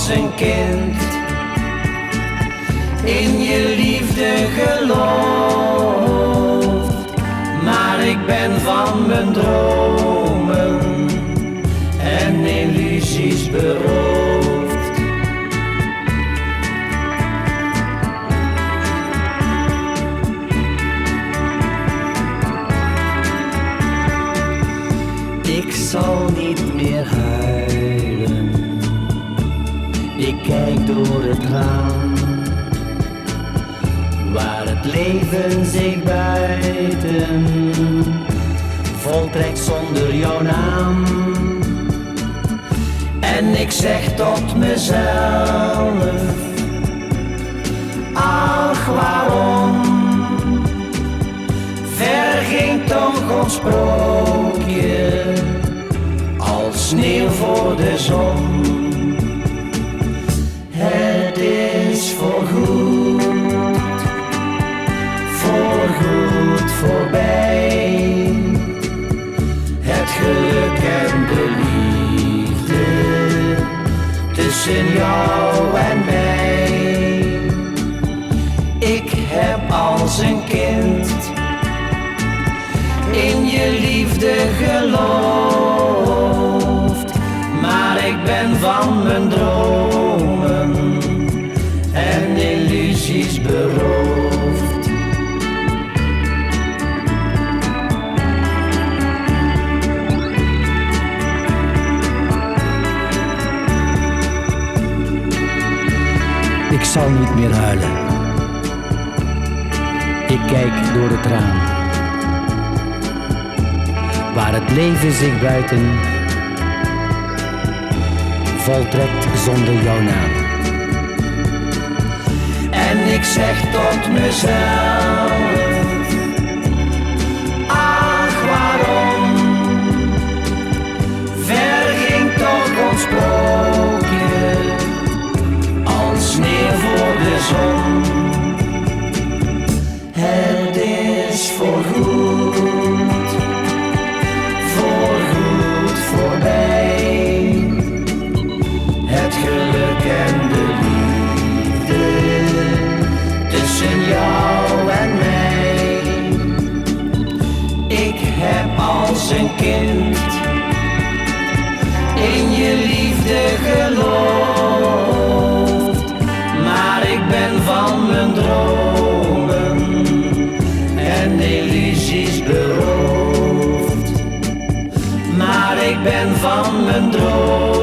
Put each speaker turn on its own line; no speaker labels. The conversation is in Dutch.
als een kind in je liefde geloofd, maar ik ben van mijn dromen en illusies beroofd. Ik zal niet meer huilen, ik kijk door het raam, waar het leven zich buiten voltrekt zonder jouw naam. En ik zeg tot mezelf, ach waarom verging toch ons sprookje als sneeuw voor de zon. Het is voorgoed voorbij, het geluk en de liefde tussen jou en mij. Ik heb als een kind in je liefde geloofd, maar ik ben van mijn dromen en illusies beroofd.
Ik zal niet meer huilen, ik kijk door het raam, waar het leven zich buiten voltrekt zonder jouw naam.
En ik zeg tot mezelf, ach waarom verging toch ons sprookje als sneeuw voor de zon. Het is voorgoed voorbij, het geluk en de liefde tussen jou en mij. Ik heb als een kind in je liefde geloofd, maar ik ben van mijn dromen en illusies beroofd. Maar ik ben van mijn droom